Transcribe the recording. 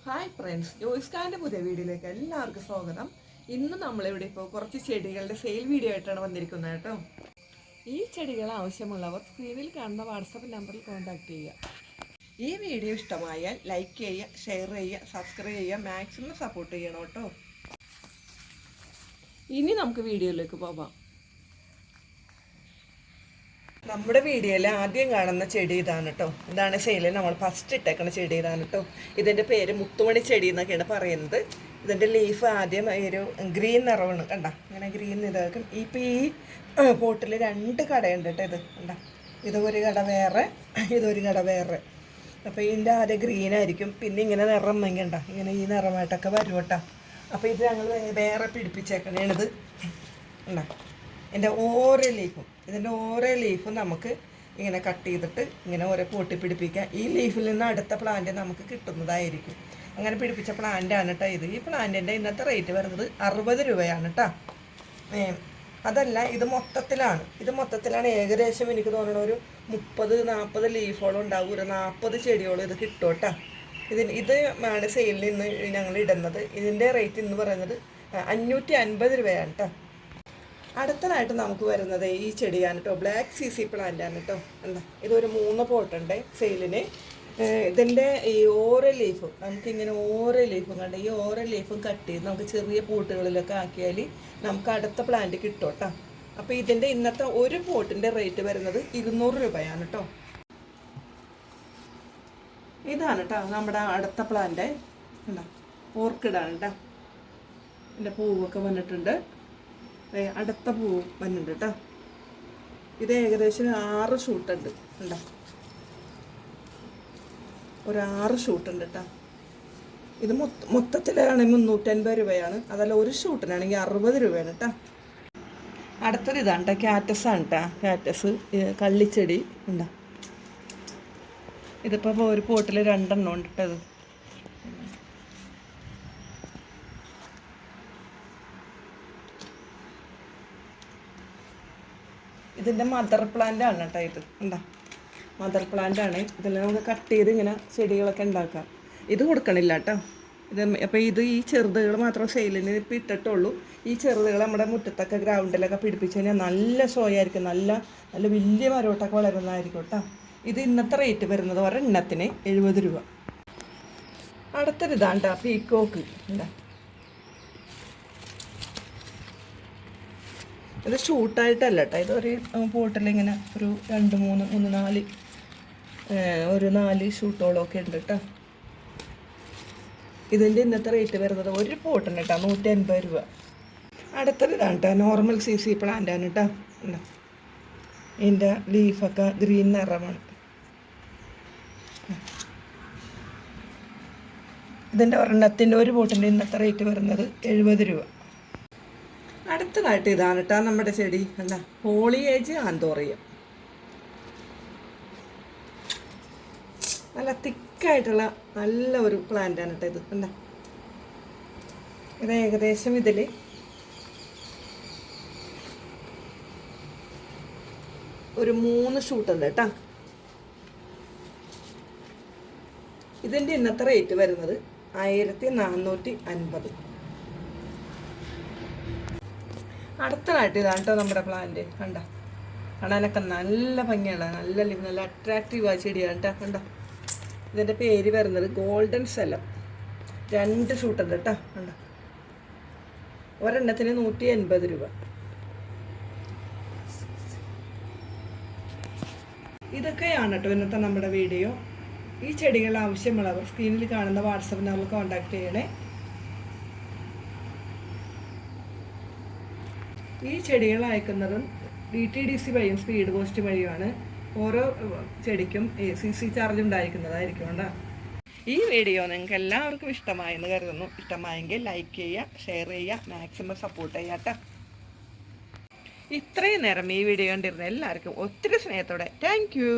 Hi friends, ജോയ്സ്കാൻ്റെ പുതിയ വീഡിയോയിലേക്ക് എല്ലാവർക്കും സ്വാഗതം. ഇന്ന് നമ്മളിവിടെ ഇപ്പോൾ കുറച്ച് ചെടികളുടെ സെയിൽ വീഡിയോ ആയിട്ടാണ് വന്നിരിക്കുന്നത് കേട്ടോ. ഈ ചെടികൾ ആവശ്യമുള്ളവർ സ്ക്രീനിൽ കാണുന്ന വാട്സപ്പ് നമ്പറിൽ കോൺടാക്റ്റ് ചെയ്യുക. ഈ വീഡിയോ ഇഷ്ടമായാൽ ലൈക്ക് ചെയ്യുക, ഷെയർ ചെയ്യുക, സബ്സ്ക്രൈബ് ചെയ്യുക, മാക്സിമം സപ്പോർട്ട് ചെയ്യണം കേട്ടോ. ഇനി നമുക്ക് വീഡിയോയിലേക്ക് പോകാം. നമ്മുടെ വീഡിയോയിൽ ആദ്യം കാണുന്ന ചെടി ഇതാണ് കേട്ടോ. ഇതാണ് സെയിലിൽ നമ്മൾ ഫസ്റ്റ് ഇട്ടേക്കുന്ന ചെടി ഇതാണ് കേട്ടോ. ഇതിൻ്റെ പേര് മുത്തുമണി ചെടി എന്നൊക്കെയാണ് പറയുന്നത്. ഇതിൻ്റെ ലീഫ് ആദ്യം ഒരു ഗ്രീൻ നിറവാണ് കണ്ട, ഇങ്ങനെ ഗ്രീൻ ഇതാക്കും. ഇപ്പം ഈ പോട്ടിൽ രണ്ട് കടയുണ്ട് കേട്ടോ. ഇത് കണ്ട, ഇതൊരു കട വേറെ, ഇതൊരു കട വേറെ. അപ്പോൾ ഇതിൻ്റെ ആദ്യം ഗ്രീൻ ആയിരിക്കും, പിന്നെ ഇങ്ങനെ നിറം മങ്ങണ്ട, ഇങ്ങനെ ഈ നിറമായിട്ടൊക്കെ വരും കേട്ടോ. അപ്പോൾ ഇത് ഞങ്ങൾ വേറെ പിടിപ്പിച്ചേക്കണേണിത് കണ്ട. ഇതിൻ്റെ ഓരോ ലീഫും നമുക്ക് ഇങ്ങനെ കട്ട് ചെയ്തിട്ട് ഇങ്ങനെ ഓരോ പൊട്ടി പിടിപ്പിക്കാം. ഈ ലീഫിൽ നിന്ന് അടുത്ത പ്ലാന്റ് നമുക്ക് കിട്ടുന്നതായിരിക്കും. അങ്ങനെ പിടിപ്പിച്ച പ്ലാന്റാണ് കേട്ടോ ഇത്. ഈ പ്ലാന്റിൻ്റെ ഇന്നത്തെ റേറ്റ് വരുന്നത് 60 രൂപയാണ് കേട്ടോ. അതല്ല, ഇത് മൊത്തത്തിലാണ് ഏകദേശം എനിക്ക് തോന്നുന്ന ഒരു 30-40 ലീഫോളം ഉണ്ടാവും. ഒരു 40 ചെടിയോളം ഇത് കിട്ടും കേട്ടോ. ഇത് ആണ് സെയിലിൽ നിന്ന് ഞങ്ങൾ ഇടുന്നത്. ഇതിൻ്റെ റേറ്റ് എന്ന് പറയുന്നത് 550 രൂപയാണ് കേട്ടോ. അടുത്തതായിട്ട് നമുക്ക് വരുന്നത് ഈ ചെടിയാണ് കേട്ടോ. ബ്ലാക്ക് CC പ്ലാന്റാണ് കേട്ടോ. എന്താ, ഇതൊരു 3 പോട്ടുണ്ട് സെയിലിന്. ഇതിൻ്റെ ഈ ഓരോ ലീഫും നമുക്കിങ്ങനെ ഓരോ ലീഫും കണ്ട, ഈ ഓരോ ലീഫും കട്ട് ചെയ്ത് നമുക്ക് ചെറിയ പോട്ടുകളിലൊക്കെ ആക്കിയാൽ നമുക്ക് അടുത്ത പ്ലാന്റ് കിട്ടും കേട്ടോ. അപ്പോൾ ഇതിൻ്റെ ഇന്നത്തെ ഒരു പോട്ടിൻ്റെ റേറ്റ് വരുന്നത് 200 രൂപയാണ് കേട്ടോ. ഇതാണ് കേട്ടോ നമ്മുടെ അടുത്ത പ്ലാന്റ്. എന്താ, ഓർക്കിഡാണ് കേട്ടോ. ഇതിൻ്റെ പൂവൊക്കെ വന്നിട്ടുണ്ട്. അടുത്ത പൂവ് വന്നിട്ടുണ്ട് കേട്ടോ. ഇത് ഏകദേശം 6 ഷൂട്ടുണ്ട് ഉണ്ടോ. ഒരു 6 ഷൂട്ടുണ്ട് കേട്ടോ. ഇത് മൊത്തത്തിലാണെങ്കിൽ 350 രൂപയാണ്. അതല്ല, ഒരു ഷൂട്ടിനാണെങ്കിൽ 60 രൂപയാണ് കേട്ടോ. അടുത്തത് ഇതാണ് കേട്ടോ, കാറ്റസാണ് കേട്ടോ. കാറ്റസ് കള്ളിച്ചെടി ഉണ്ടോ. ഇതിപ്പോൾ ഒരു പോട്ടിൽ 2 എണ്ണം ഉണ്ട് കേട്ടോ. ഇത് ഇതിൻ്റെ മദർ പ്ലാന്റ് ആണ് കേട്ടോ. ഇത് എന്താ, മദർ പ്ലാന്റ് ആണ്. ഇതിൽ നമുക്ക് കട്ട് ചെയ്ത് ഇങ്ങനെ ചെടികളൊക്കെ ഉണ്ടാക്കാം. ഇത് കൊടുക്കണില്ല കേട്ടോ. ഇത് അപ്പോൾ ഈ ചെറുതുകൾ മാത്രം സെയിലിന് ഇപ്പം ഇട്ടിട്ടുള്ളൂ. ഈ ചെറുതുകൾ നമ്മുടെ മുറ്റത്തൊക്കെ ഗ്രൗണ്ടിലൊക്കെ പിടിപ്പിച്ച് കഴിഞ്ഞാൽ നല്ല ഷോയായിരിക്കും. നല്ല വലിയ മരോട്ടൊക്കെ വളരുന്നതായിരിക്കും കേട്ടോ. ഇത് ഇന്നത്തെ റേറ്റ് വരുന്നത് ഒരെണ്ണത്തിന് 70 രൂപ. അടുത്തൊരു ഇതാണ് കേട്ടോ, പീക്കോക്ക്. എന്താ, ഇത് ഷൂട്ടായിട്ടല്ല കേട്ടോ. ഇതൊരു പോട്ടിലിങ്ങനെ ഒരു 4 ഷൂട്ടോളമൊക്കെ ഉണ്ട് കേട്ടോ. ഇതിൻ്റെ ഇന്നത്തെ റേറ്റ് വരുന്നത് ഒരു പോട്ടിന് കേട്ടോ 150 രൂപ. അടുത്തത് ഇതാണ് കേട്ടോ, നോർമൽ CC പ്ലാന്റാണ് കേട്ടോ. ഉണ്ടോ, ഇതിൻ്റെ ലീഫൊക്കെ ഗ്രീൻ നിറമാണ്. ഇതിൻ്റെ ഒരെണ്ണത്തിൻ്റെ ഒരു പോട്ടിൻ്റെ ഇന്നത്തെ റേറ്റ് വരുന്നത് 70 രൂപ. അടുത്തതായിട്ട് ഇതാണ് കേട്ടോ നമ്മുടെ ചെടി. എന്താ, ഫോളിയേജ് ആന്തോറിയം. നല്ല തിക്കായിട്ടുള്ള നല്ല ഒരു പ്ലാന്റാണ് കേട്ടോ ഇത്. എന്താ, ഇത് ഏകദേശം ഇതിൽ ഒരു 3 ഷൂട്ടുണ്ട് കേട്ടോ. ഇതിൻ്റെ ഇന്നത്തെ റേറ്റ് വരുന്നത് 1450. അടുത്തതായിട്ട് ഇതാണ് കേട്ടോ നമ്മുടെ പ്ലാന്റ്. കണ്ട, കാണാനൊക്കെ നല്ല ഭംഗിയാണ്. നല്ല അട്രാക്റ്റീവായ ചെടിയാണ് കേട്ടോ. കണ്ട, ഇതിൻ്റെ പേര് വരുന്നത് ഗോൾഡൻ സെലം. 2 ഷൂട്ടുണ്ട് കേട്ടോ. കണ്ട, ഒരെണ്ണത്തിന് 180 രൂപ. ഇതൊക്കെയാണ് കേട്ടോ ഇന്നത്തെ നമ്മുടെ വീഡിയോ. ഈ ചെടികൾ ആവശ്യമുള്ളവർ സ്ക്രീനിൽ കാണുന്ന വാട്സപ്പ് നമ്പറിൽ കോൺടാക്ട് ചെയ്യണേ. ഈ ചെടികൾ അയക്കുന്നതും DTDC വഴിയും സ്പീഡ് പോസ്റ്റ് വഴിയുമാണ്. ഓരോ ചെടിക്കും CC ചാർജ് ഉണ്ടായിരിക്കുന്നതായിരിക്കും കേട്ടോ. ഈ വീഡിയോ നിങ്ങൾക്ക് എല്ലാവർക്കും ഇഷ്ടമായെന്ന് കരുതുന്നു. ഇഷ്ടമായെങ്കിൽ ലൈക്ക് ചെയ്യുക, ഷെയർ ചെയ്യുക, മാക്സിമം സപ്പോർട്ട് ചെയ്യുക കേട്ടോ. ഇത്രയും നേരം ഈ വീഡിയോ കണ്ടിരുന്ന എല്ലാവർക്കും ഒത്തിരി സ്നേഹത്തോടെ താങ്ക് യു.